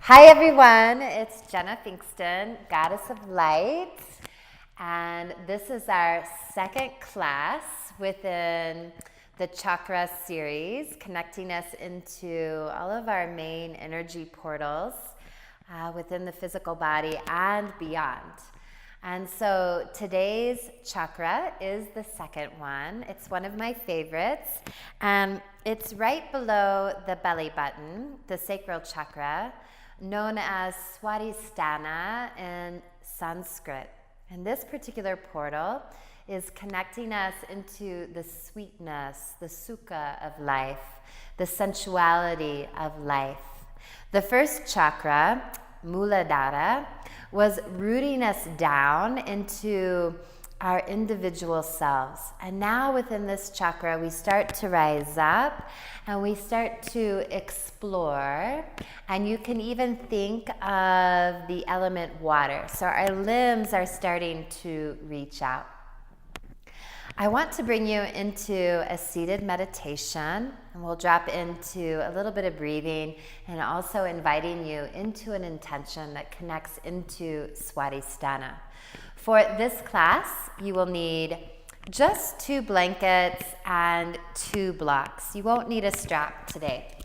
Hi everyone, it's Jenna Pfingston, Goddess of Light, and this is our second class within the chakra series, connecting us into all of our main energy portals within the physical body and beyond. And so today's chakra is the second one. It's one of my favorites, and it's right below the belly button, the sacral chakra, known as Swadhisthana in Sanskrit. And this particular portal is connecting us into the sweetness, the sukha of life, the sensuality of life. The first chakra, Muladhara, was rooting us down into our individual selves. And now within this chakra, we start to rise up and we start to explore. And you can even think of the element water. So our limbs are starting to reach out. I want to bring you into a seated meditation, and we'll drop into a little bit of breathing and also inviting you into an intention that connects into Swadhisthana. For this class, you will need just 2 blankets and 2 blocks. You won't need a strap today.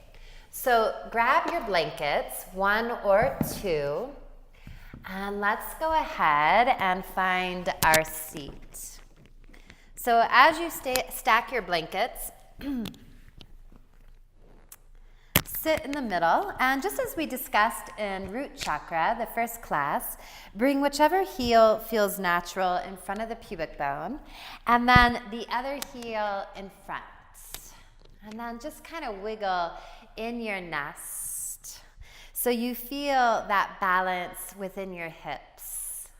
So grab your blankets, 1 or 2, and let's go ahead and find our seat. So as you stack your blankets, sit in the middle, and just as we discussed in root chakra, the first class, bring whichever heel feels natural in front of the pubic bone, and then the other heel in front. And then just kind of wiggle in your nest so you feel that balance within your hips.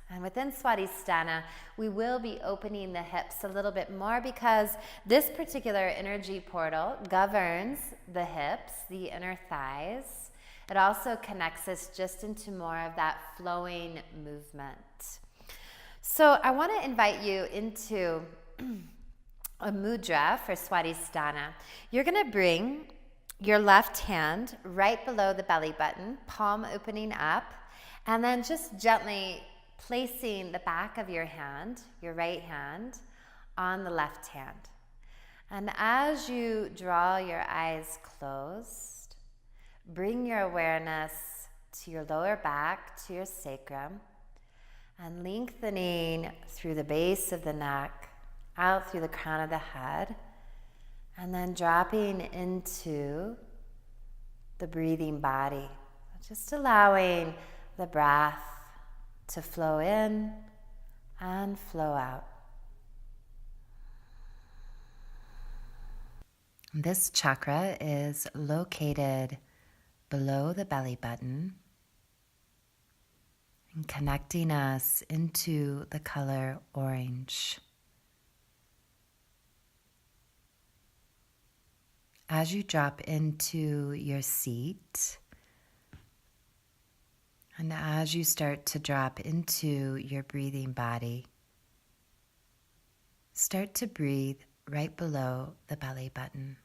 And within Swadhisthana, we will be opening the hips a little bit more because this particular energy portal governs the hips, the inner thighs. It also connects us just into more of that flowing movement. So I want to invite you into a mudra for Swadhisthana. You're going to bring your left hand right below the belly button, palm opening up, and then just gently placing the back of your hand, your right hand, on the left hand. And as you draw your eyes closed, bring your awareness to your lower back, to your sacrum, and lengthening through the base of the neck, out through the crown of the head, and then dropping into the breathing body, just allowing the breath to flow in and flow out. This chakra is located below the belly button and connecting us into the color orange. As you drop into your seat, and as you start to drop into your breathing body, start to breathe right below the belly button.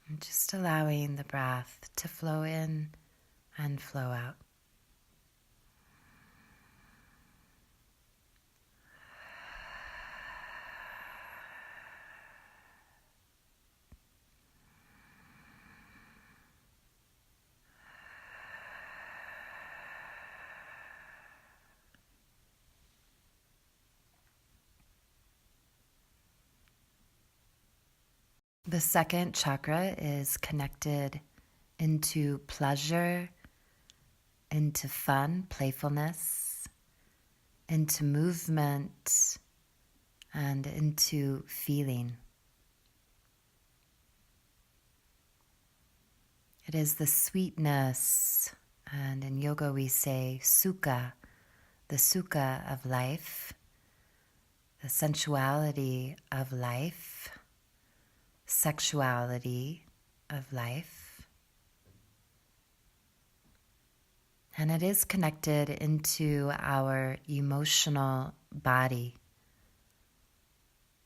And just allowing the breath to flow in and flow out. The second chakra is connected into pleasure, into fun, playfulness, into movement, and into feeling. It is the sweetness, and in yoga we say sukha, the sukha of life, the sensuality of life, sexuality of life. And it is connected into our emotional body,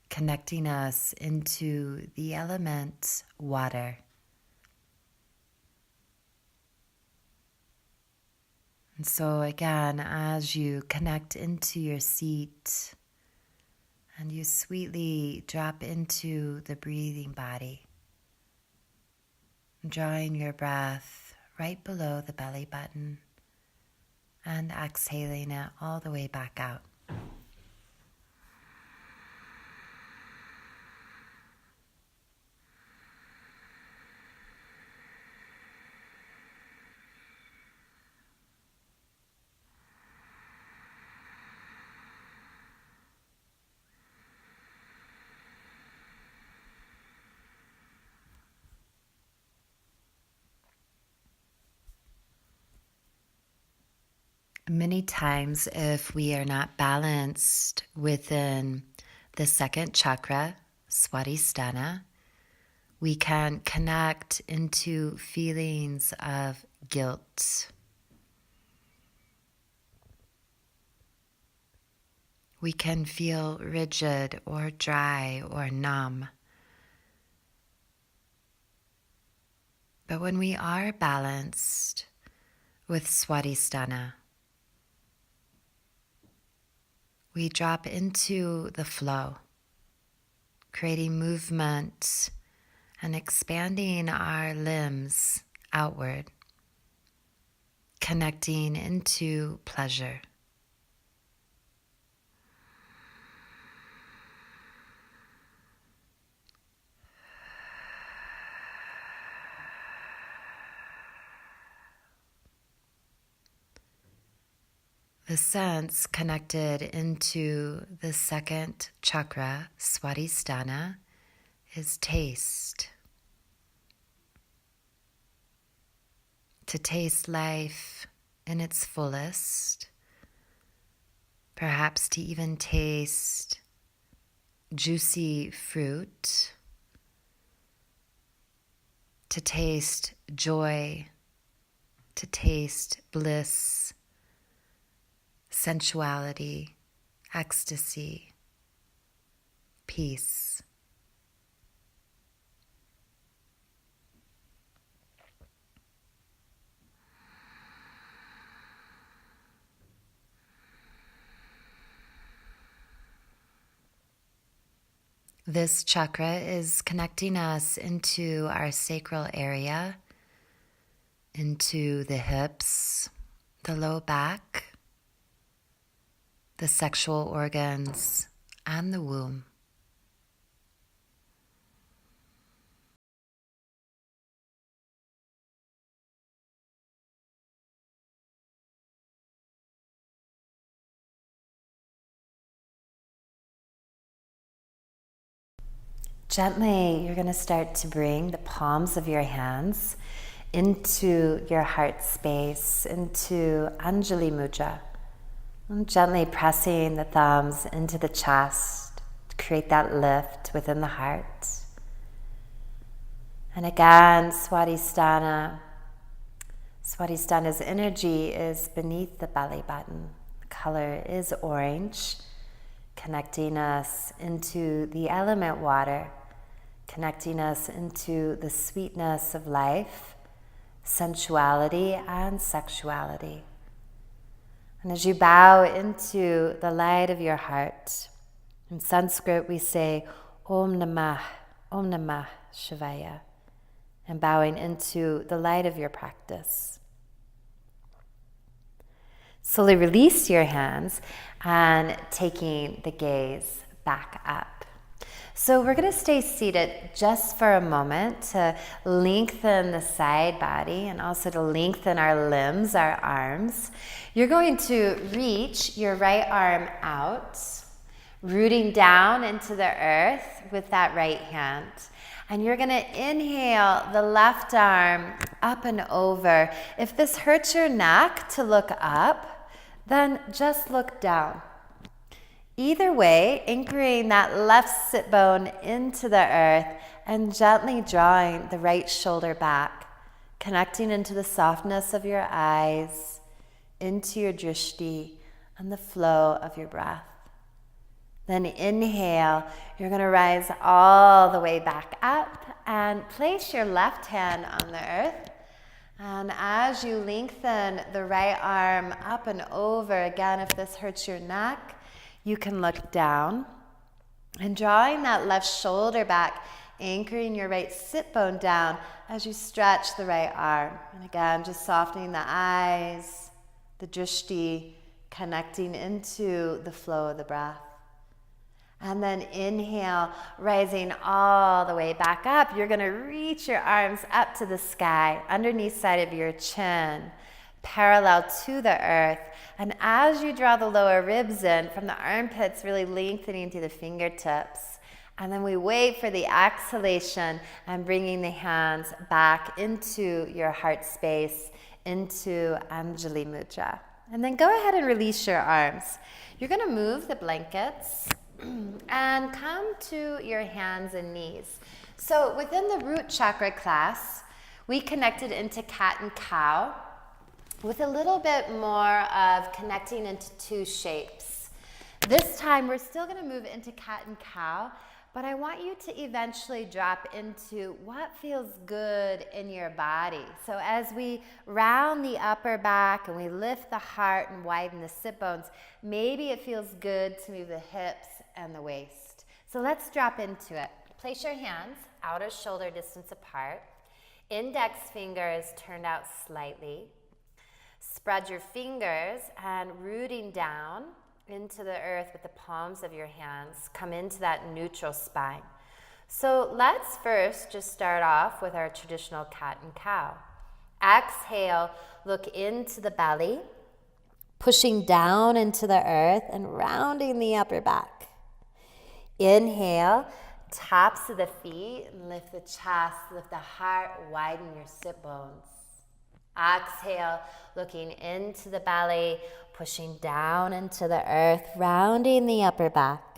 connecting us into the element water. And so again, as you connect into your seat and you sweetly drop into the breathing body, drawing your breath right below the belly button and exhaling it all the way back out. Many times, if we are not balanced within the second chakra, Swadhisthana, we can connect into feelings of guilt. We can feel rigid or dry or numb. But when we are balanced with Swadhisthana, we drop into the flow, creating movement and expanding our limbs outward, connecting into pleasure. The sense connected into the second chakra, Swadhisthana, is taste. To taste life in its fullest, perhaps to even taste juicy fruit, to taste joy, to taste bliss, sensuality, ecstasy, peace. This chakra is connecting us into our sacral area, into the hips, the low back, the sexual organs, and the womb. Gently, you're going to start to bring the palms of your hands into your heart space, into Anjali Mudra. And gently pressing the thumbs into the chest to create that lift within the heart. And again, Swadhisthana. Swadhisthana's energy is beneath the belly button. The color is orange, connecting us into the element water, connecting us into the sweetness of life, sensuality, and sexuality. And as you bow into the light of your heart, in Sanskrit we say Om Namah Shivaya, and bowing into the light of your practice. Slowly release your hands and taking the gaze back up. So we're going to stay seated just for a moment to lengthen the side body and also to lengthen our limbs, our arms. You're going to reach your right arm out, rooting down into the earth with that right hand. And you're going to inhale the left arm up and over. If this hurts your neck to look up, then just look down. Either way, anchoring that left sit bone into the earth and gently drawing the right shoulder back, connecting into the softness of your eyes, into your drishti, and the flow of your breath. Then inhale, you're going to rise all the way back up and place your left hand on the earth And as you lengthen the right arm up and over, again, if this hurts your neck, you can look down. And drawing that left shoulder back, anchoring your right sit bone down as you stretch the right arm. And again, just softening the eyes, the drishti, connecting into the flow of the breath. And then inhale, rising all the way back up. You're going to reach your arms up to the sky, underneath side of your chin, parallel to the earth. And as you draw the lower ribs in, from the armpits, really lengthening through the fingertips. And then we wait for the exhalation and bringing the hands back into your heart space, into Anjali Mudra. And then go ahead and release your arms. You're going to move the blankets and come to your hands and knees. So within the root chakra class, we connected into cat and cow with a little bit more of connecting into two shapes. This time we're still going to move into cat and cow, but I want you to eventually drop into what feels good in your body. So as we round the upper back and we lift the heart and widen the sit bones, maybe it feels good to move the hips and the waist. So let's drop into it. Place your hands outer shoulder distance apart. Index fingers turned out slightly. Spread your fingers and rooting down into the earth with the palms of your hands. Come into that neutral spine. So let's first just start off with our traditional cat and cow. Exhale, look into the belly, pushing down into the earth and rounding the upper back. Inhale, tops of the feet, lift the chest, lift the heart, widen your sit bones. Exhale, looking into the belly, pushing down into the earth, rounding the upper back.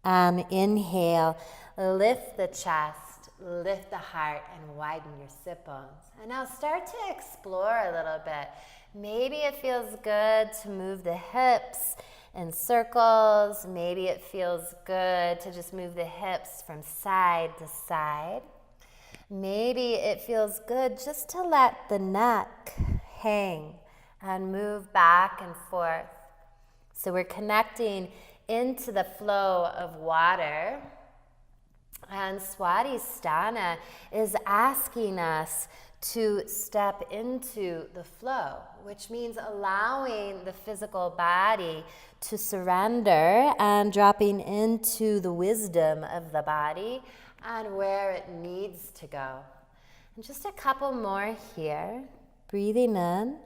And inhale, lift the chest, lift the heart, and widen your sit bones. And now start to explore a little bit. Maybe it feels good to move the hips in circles. Maybe it feels good to just move the hips from side to side. Maybe it feels good just to let the neck hang and move back and forth. So we're connecting into the flow of water. And Swadhisthana is asking us to step into the flow, which means allowing the physical body to surrender and dropping into the wisdom of the body and where it needs to go. And just a couple more here. Breathing in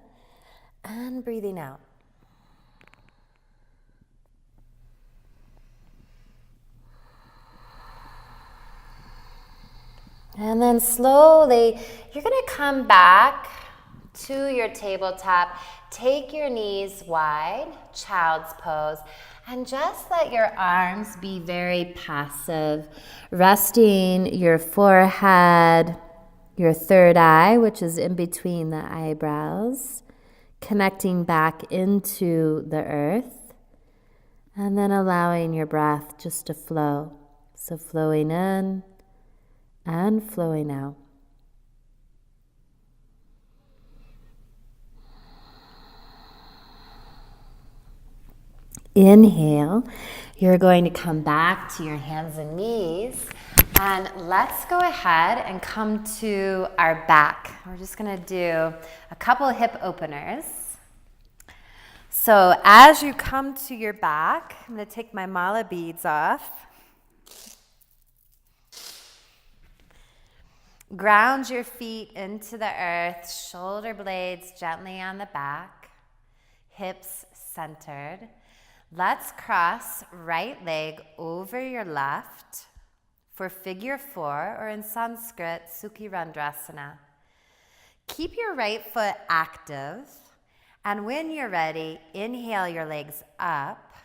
and breathing out. And then slowly, you're going to come back to your tabletop. Take your knees wide, child's pose, and just let your arms be very passive, resting your forehead, your third eye, which is in between the eyebrows, connecting back into the earth, and then allowing your breath just to flow. So flowing in and flowing out. Inhale, you're going to come back to your hands and knees, and let's go ahead and come to our back. We're just going to do a couple of hip openers. So as you come to your back, I'm going to take my mala beads off. Ground your feet into the earth, shoulder blades gently on the back, hips centered. Let's cross right leg over your left for figure 4, or in Sanskrit, Sukhi Randrasana. Keep your right foot active, and when you're ready, inhale your legs up.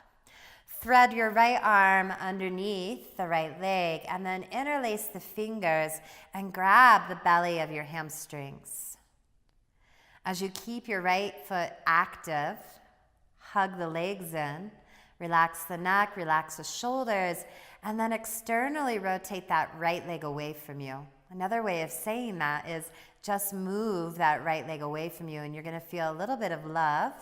Thread your right arm underneath the right leg, and then interlace the fingers and grab the belly of your hamstrings. As you keep your right foot active, hug the legs in, relax the neck, relax the shoulders, And then externally rotate that right leg away from you. Another way of saying that is just move that right leg away from you, and you're going to feel a little bit of love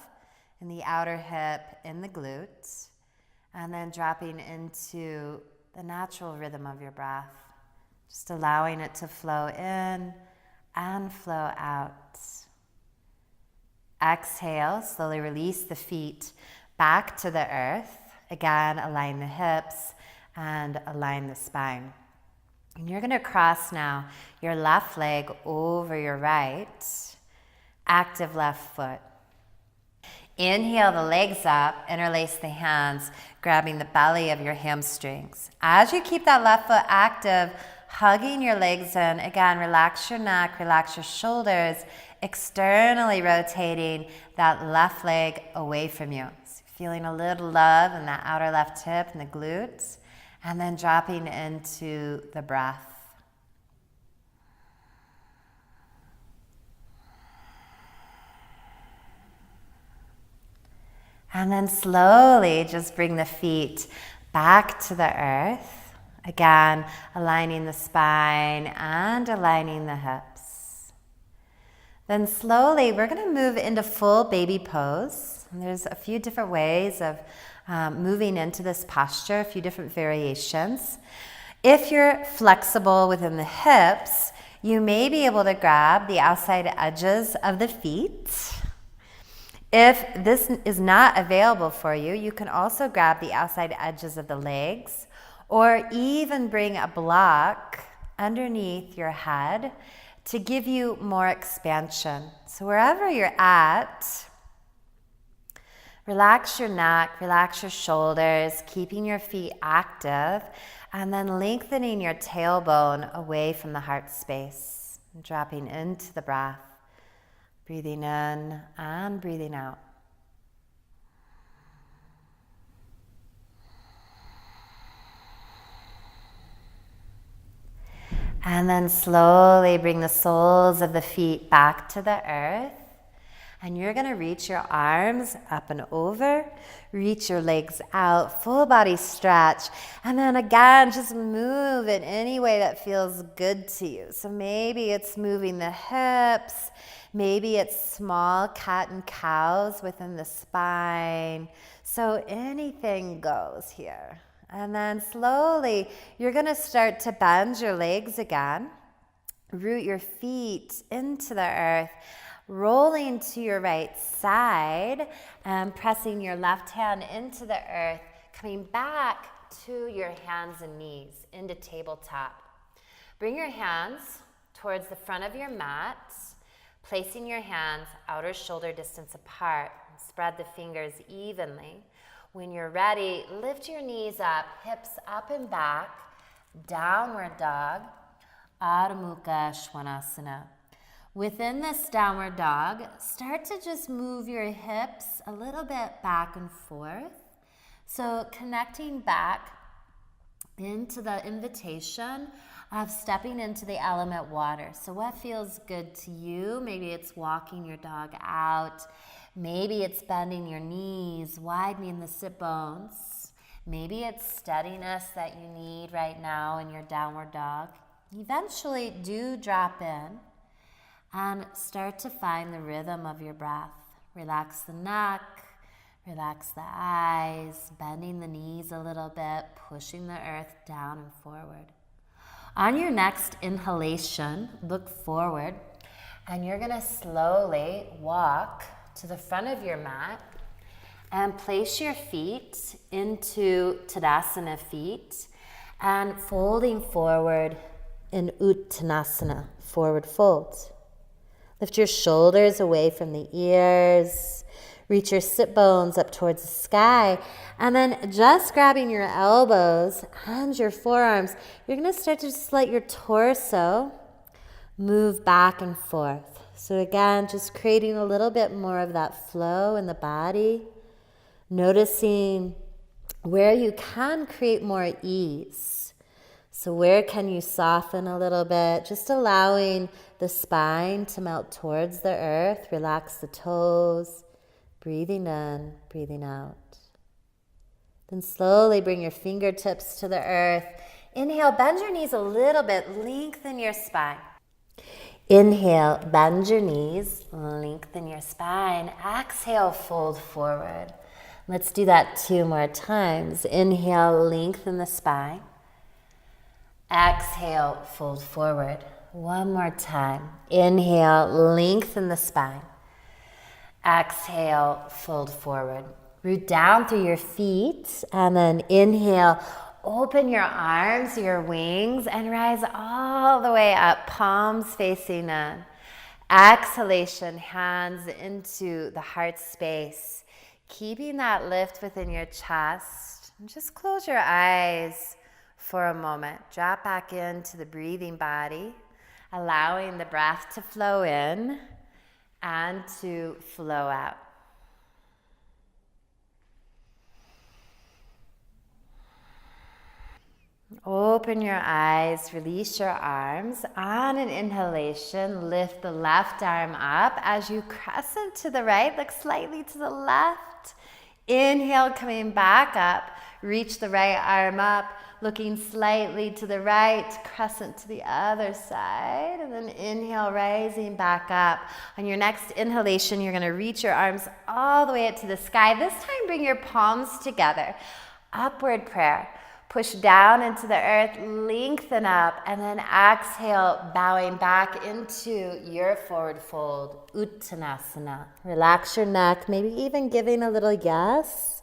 in the outer hip, in the glutes, and then dropping into the natural rhythm of your breath. Just allowing it to flow in and flow out. Exhale, slowly release the feet back to the earth. Again, align the hips and align the spine. And you're going to cross now your left leg over your right. Active left foot. Inhale the legs up, interlace the hands, grabbing the belly of your hamstrings. As you keep that left foot active, hugging your legs in, again, relax your neck, relax your shoulders, externally rotating that left leg away from you. So feeling a little love in that outer left hip and the glutes, and then dropping into the breath. And then slowly just bring the feet back to the earth. Again, aligning the spine and aligning the hips. Then slowly, we're going to move into full baby pose. And there's a few different ways of moving into this posture, a few different variations. If you're flexible within the hips, you may be able to grab the outside edges of the feet. If this is not available for you, you can also grab the outside edges of the legs, or even bring a block underneath your head to give you more expansion. So wherever you're at, relax your neck, relax your shoulders, keeping your feet active, and then lengthening your tailbone away from the heart space, and dropping into the breath. Breathing in and breathing out. And then slowly bring the soles of the feet back to the earth. And you're going to reach your arms up and over, reach your legs out, full body stretch. And then again, just move in any way that feels good to you. So maybe it's moving the hips, maybe it's small cat and cows within the spine. So anything goes here. And then slowly, you're going to start to bend your legs again. Root your feet into the earth, rolling to your right side and pressing your left hand into the earth, coming back to your hands and knees into tabletop. Bring your hands towards the front of your mat, placing your hands outer shoulder distance apart. Spread the fingers evenly. When you're ready, lift your knees up, hips up and back, downward dog, Adho Mukha Svanasana. Within this downward dog, start to just move your hips a little bit back and forth. So connecting back into the invitation of stepping into the element water. So what feels good to you? Maybe it's walking your dog out. Maybe it's bending your knees, widening the sit bones. Maybe it's steadiness that you need right now in your downward dog. Eventually do drop in and start to find the rhythm of your breath. Relax the neck, relax the eyes, bending the knees a little bit, pushing the earth down and forward. On your next inhalation, look forward, and you're going to slowly walk to the front of your mat and place your feet into Tadasana feet and folding forward in Uttanasana, forward fold. Lift your shoulders away from the ears, reach your sit bones up towards the sky, and then just grabbing your elbows and your forearms, you're going to start to just let your torso move back and forth. So again, just creating a little bit more of that flow in the body, noticing where you can create more ease. So where can you soften a little bit? Just allowing the spine to melt towards the earth. Relax the toes, breathing in, breathing out. Then slowly bring your fingertips to the earth. Inhale, bend your knees a little bit, lengthen your spine. Inhale, bend your knees, lengthen your spine. Exhale, fold forward. Let's do that 2 more times. Inhale, lengthen the spine. Exhale, fold forward. 1 more time. Inhale, lengthen the spine. Exhale, fold forward. Root down through your feet, and then inhale, open your arms, your wings, and rise all the way up, palms facing in. Exhalation, hands into the heart space. Keeping that lift within your chest. And just close your eyes for a moment. Drop back into the breathing body, allowing the breath to flow in and to flow out. Open your eyes, release your arms. On an inhalation, lift the left arm up as you crescent to the right, look slightly to the left. Inhale, coming back up, reach the right arm up, looking slightly to the right, crescent to the other side, and then inhale, rising back up. On your next inhalation, you're gonna reach your arms all the way up to the sky. This time, bring your palms together. Upward prayer. Push down into the earth, lengthen up, and then exhale, bowing back into your forward fold, Uttanasana. Relax your neck, maybe even giving a little yes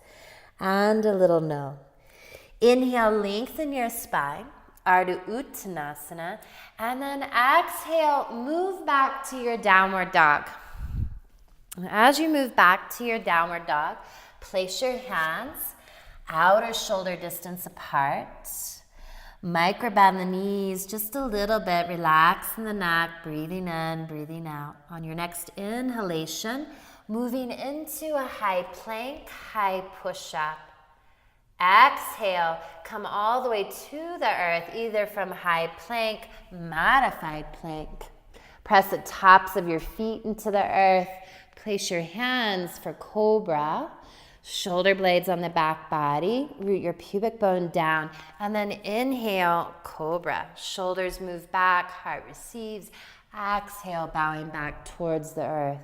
and a little no. Inhale, lengthen your spine, Ardha Uttanasana, and then exhale, move back to your downward dog. As you move back to your downward dog, place your hands outer shoulder distance apart. Micro bend the knees just a little bit, relaxing the neck, breathing in, breathing out. On your next inhalation, moving into a high plank, high push-up. Exhale, come all the way to the earth, either from high plank, modified plank. Press the tops of your feet into the earth. Place your hands for cobra. Shoulder blades on the back body, root your pubic bone down, and then inhale, cobra. Shoulders move back, heart receives. Exhale, bowing back towards the earth.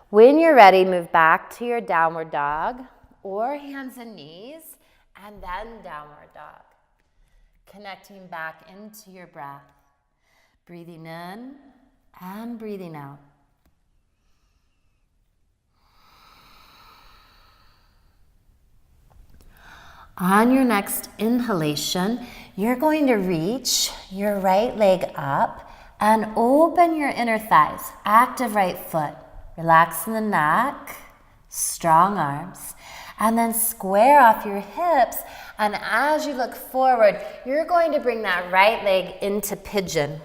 When you're ready, move back to your downward dog or hands and knees, and then downward dog. Connecting back into your breath. Breathing in and breathing out. On your next inhalation, you're going to reach your right leg up and open your inner thighs. Active right foot. Relaxing the neck, strong arms, and then square off your hips. And as you look forward, you're going to bring that right leg into pigeon.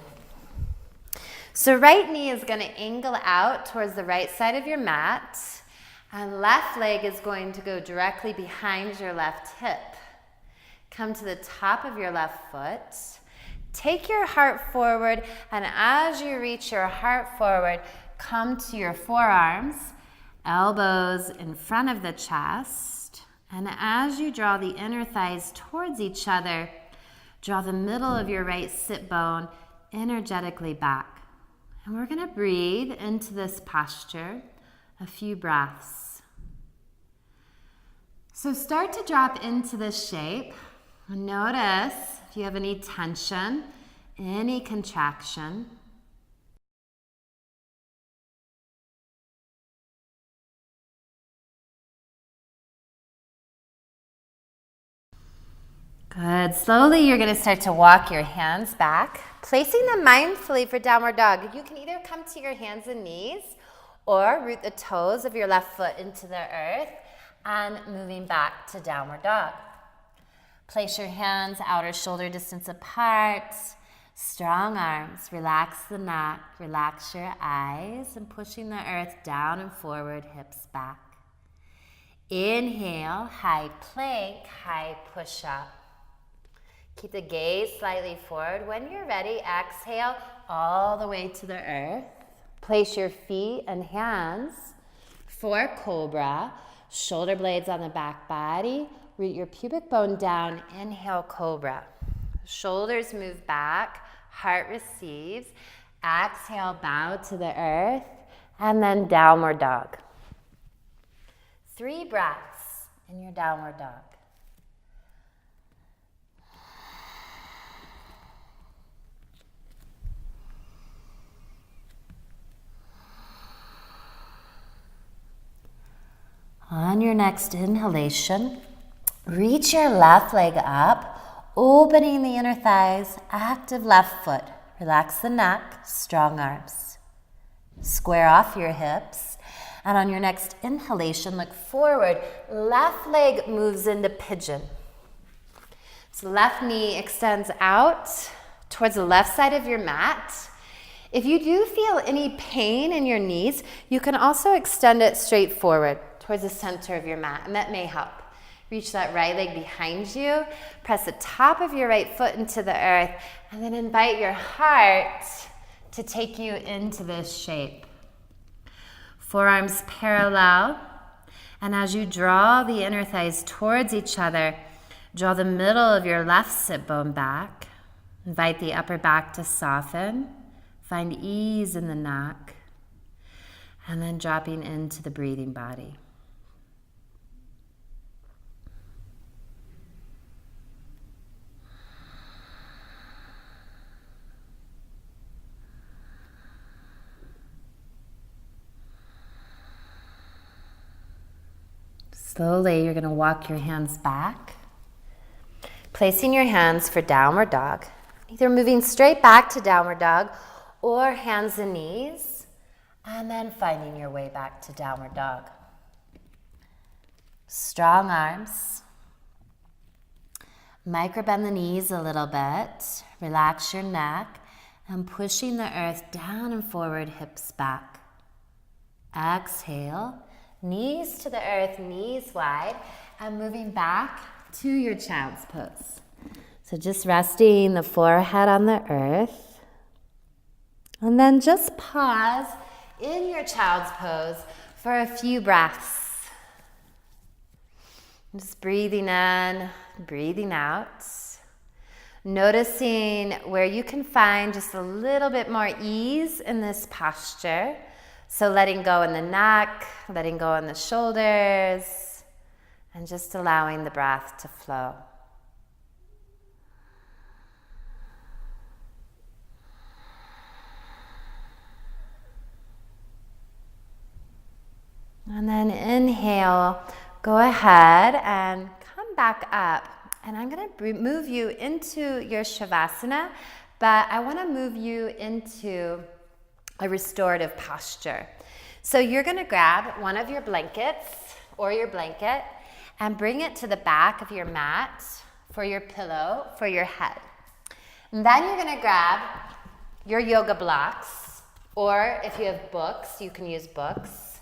So right knee is going to angle out towards the right side of your mat. And left leg is going to go directly behind your left hip. Come to the top of your left foot. Take your heart forward, and as you reach your heart forward, come to your forearms, elbows in front of the chest. And as you draw the inner thighs towards each other, draw the middle of your right sit bone energetically back. And we're going to breathe into this posture a few breaths. So start to drop into this shape. Notice if you have any tension, any contraction. Good. Slowly you're going to start to walk your hands back, placing them mindfully for downward dog. You can either come to your hands and knees or root the toes of your left foot into the earth and moving back to downward dog. Place your hands outer shoulder distance apart, strong arms, relax the neck, relax your eyes, and pushing the earth down and forward, hips back. Inhale, high plank, high push-up. Keep the gaze slightly forward. When you're ready, exhale all the way to the earth. Place your feet and hands for cobra, shoulder blades on the back body, root your pubic bone down, inhale, cobra. Shoulders move back, heart receives. Exhale, bow to the earth, and then downward dog. 3 breaths in your downward dog. On your next inhalation, reach your left leg up, opening the inner thighs, active left foot. Relax the neck, strong arms. Square off your hips. And on your next inhalation, look forward. Left leg moves into pigeon. So left knee extends out towards the left side of your mat. If you do feel any pain in your knees, you can also extend it straight forward towards the center of your mat, and that may help. Reach that right leg behind you. Press the top of your right foot into the earth, and then invite your heart to take you into this shape. Forearms parallel, and as you draw the inner thighs towards each other, draw the middle of your left sit bone back. Invite the upper back to soften. Find ease in the neck, and then dropping into the breathing body. Slowly, you're going to walk your hands back, placing your hands for downward dog, either moving straight back to downward dog or hands and knees, and then finding your way back to downward dog. Strong arms. Micro bend the knees a little bit. Relax your neck, and pushing the earth down and forward, hips back. Exhale. Knees to the earth, knees wide, and moving back to your child's pose. So just resting the forehead on the earth. And then just pause in your child's pose for a few breaths. Just breathing in, breathing out. Noticing where you can find just a little bit more ease in this posture. So letting go in the neck, letting go in the shoulders, and just allowing the breath to flow. And then inhale, go ahead and come back up. And I'm going to move you into your Shavasana, but I want to move you into a restorative posture. So you're going to grab one of your blankets or your blanket and bring it to the back of your mat for your pillow, for your head. And then you're going to grab your yoga blocks, or if you have books, you can use books.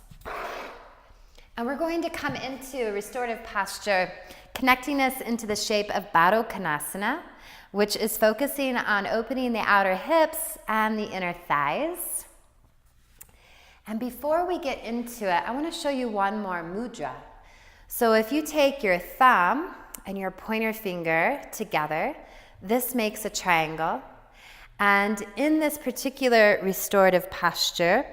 And we're going to come into a restorative posture, connecting us into the shape of Baddha Konasana, which is focusing on opening the outer hips and the inner thighs. And before we get into it, I want to show you one more mudra. So if you take your thumb and your pointer finger together, this makes a triangle. And in this particular restorative posture,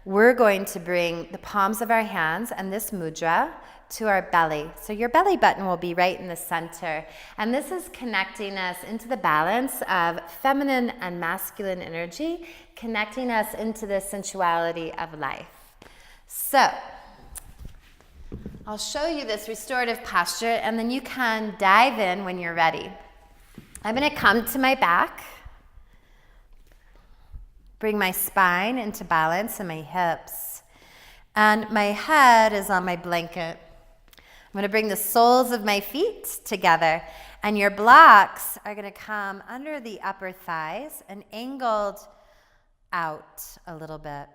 we're going to bring the palms of our hands and this mudra to our belly. So your belly button will be right in the center. And this is connecting us into the balance of feminine and masculine energy, connecting us into the sensuality of life. So I'll show you this restorative posture, and then you can dive in when you're ready. I'm going to come to my back, bring my spine into balance and my hips, and my head is on my blanket. I'm going to bring the soles of my feet together, and your blocks are going to come under the upper thighs and angled out a little bit.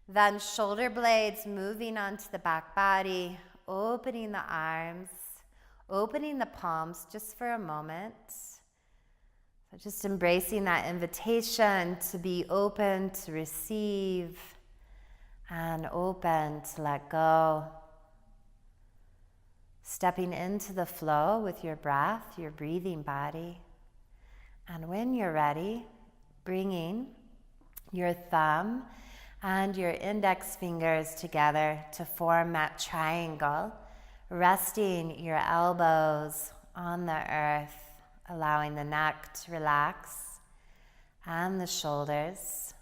Then shoulder blades moving onto the back body, opening the arms, opening the palms just for a moment. So just embracing that invitation to be open to receive and open to let go. stepping into the flow with your breath, your breathing body. And when you're ready, bringing your thumb and your index fingers together to form that triangle, resting your elbows on the earth, allowing the neck to relax and the shoulders,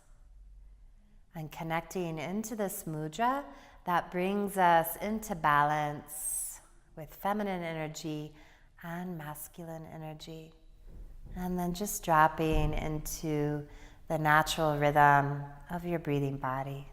and connecting into this mudra that brings us into balance with feminine energy and masculine energy. And then just dropping into the natural rhythm of your breathing body.